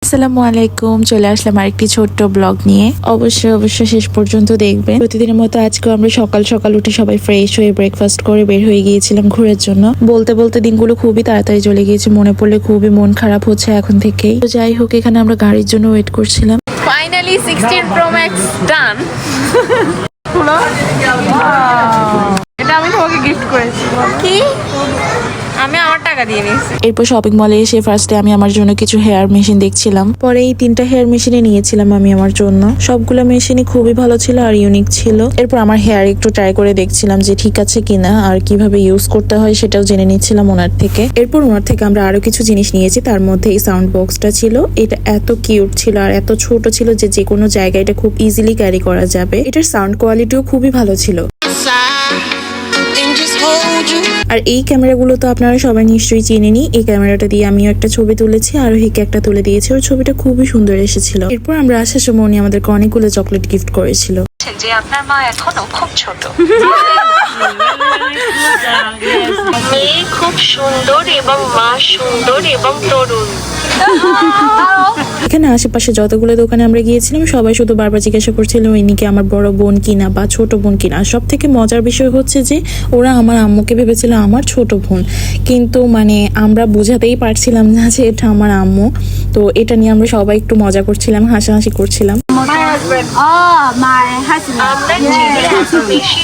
আসসালামু আলাইকুম, চলে আসলাম আরেকটি ছোট্ট ব্লগ নিয়ে। অবশ্যই শেষ পর্যন্ত দেখবেন। প্রতিদিনের মতো আজকেও আমরা সকাল সকাল উঠে সবাই ফ্রেশ হয়ে ব্রেকফাস্ট করে বের হয়ে গিয়েছিলাম ঘোরার জন্য। বলতে বলতে দিনগুলো খুবই তাড়াতাড়ি চলে গিয়েছে, মনে পড়লে খুবই মন খারাপ হচ্ছে এখন থেকেই। তো যাই হোক, এখানে আমরা গাড়ির জন্য ওয়েট করছিলাম। ফাইনালি 16 Pro Max ডান। এটা আমি তোমাকে গিফট করেছি। কি? আমি আমার টাকা দিয়ে নিয়েছি। এরপর শপিং মলে এসে ফার্স্টে আমি আমার জন্য কিছু হেয়ার মেশিন দেখছিলাম। পরে এই 3টা হেয়ার মেশিনে নিয়েছিলাম আমি আমার জন্য। সবগুলো মেশিনই খুবই ভালো ছিল আর ইউনিক ছিল। এরপর আমার হেয়ার একটু ট্রাই করে দেখছিলাম যে ঠিক আছে কিনা আর কিভাবে ইউজ করতে হয় সেটাও জেনে নিচ্ছিলাম ওনার থেকে। এরপর ওনার থেকে আমরা আরো কিছু জিনিস নিয়েছি, তার মধ্যে এই সাউন্ড বক্সটা ছিল। এটা এত কিউট ছিল আর এত ছোট ছিল যে কোনো জায়গায় এটা খুব ইজিলি ক্যারি করা যাবে। এটার সাউন্ড কোয়ালিটিও খুবই ভালো ছিল। আর এই ক্যামেরাগুলো তো আপনারা সবাই নিশ্চয়ই চিনেনি। এই ক্যামেরাটা দিয়ে আমিও একটা ছবি তুলেছি, আরোহীকে একটা তুলে দিয়েছি। ওর ছবিটা খুবই সুন্দর এসেছিল। এরপর আমরা আসার সময় উনি আমাদেরকে অনেকগুলো চকলেট গিফট করেছিল। যে আপনার মা এখনো খুব ছোট, মেয়ে খুব সুন্দর এবং মা সুন্দর এবং তরুণ। এখানে আশেপাশে যতগুলো দোকানে আমরা গিয়েছিলাম সবাই শুধু বারবার জিজ্ঞাসা করছিল ইনি কি আমার বড় বোন কিনা বা ছোট বোন কিনা। সব থেকে মজার বিষয় হচ্ছে যে ওরা আমার আম্মুকে ভেবেছিল আমার ছোট বোন, কিন্তু মানে আমরা বোঝাতেই পারছিলাম না যে এটা আমার আম্মু। তো এটা নিয়ে আমরা সবাই একটু মজা করছিলাম, হাসাহাসি করছিলাম। আমরা চিনি এত বেশি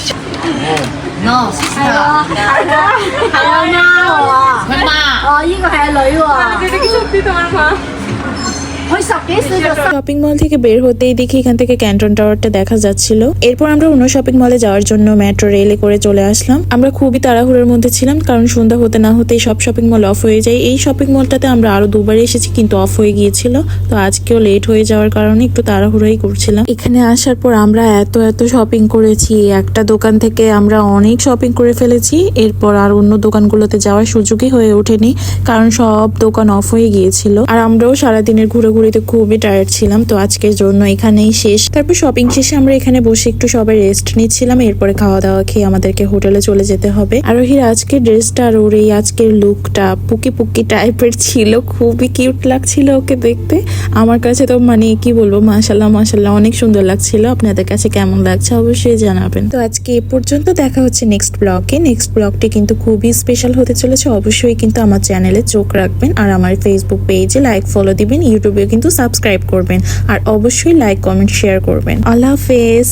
শপিং মল থেকে বের হতেই দেখি এখান থেকে ক্যান্টন টাওয়ারটা দেখা যাচ্ছিল। এরপর আমরা অন্য শপিং মলে যাওয়ার জন্য মেট্রো রেলে করে চলে আসলাম। আমরা খুবই তাড়াহুড়োর মধ্যে ছিলাম, কারণ সন্ধ্যা হতে না হতেই সব শপিং মল অফ হয়ে যায়। এই শপিং মলটাতে আমরা আরো দুবার এসেছি কিন্তু অফ হয়ে গিয়েছিল। তো আজকেও লেট হয়ে যাওয়ার কারণে একটু তাড়াহুড়োই করছিলাম। এখানে আসার পর আমরা এত শপিং করেছি, একটা দোকান থেকে আমরা অনেক শপিং করে ফেলেছি। এরপর আর অন্য দোকানগুলোতে যাওয়ার সুযোগই হয়ে ওঠেনি, কারণ সব দোকান অফ হয়ে গিয়েছিল। আর আমরাও সারাদিনের ঘুরিতে খুবই টায়ার্ড ছিলাম। তো আজকের জন্য এখানেই শেষ। তারপর শপিং শেষে আমরা এখানে বসে একটু সবাই রেস্ট নিচ্ছিলাম। এরপরে খাওয়া দাওয়া খেয়ে আমাদেরকে হোটেলে চলে যেতে হবে। আরোহীর আজকের ড্রেসটা আর ওর এই আজকের লুকটা পুকি টাইপের ছিল, খুবই কিউট লাগছিল ওকে দেখতে। আমার কাছে তো মানে কি বলবো, মাশাল্লাহ অনেক সুন্দর লাগছিল। আপনাদের কাছে কেমন লাগছে অবশ্যই জানাবেন। তো আজকে এ পর্যন্ত, দেখা হচ্ছে নেক্সট ব্লগে। নেক্সট ব্লগটি কিন্তু খুবই স্পেশাল হতে চলেছে। অবশ্যই কিন্তু আমার চ্যানেলে চোখ রাখবেন আর আমার ফেসবুক পেজে লাইক ফলো দিবেন, ইউটিউবে কিন্তু সাবস্ক্রাইব করবেন আর অবশ্যই লাইক কমেন্ট শেয়ার করবেন। আল্লাহ হাফেজ।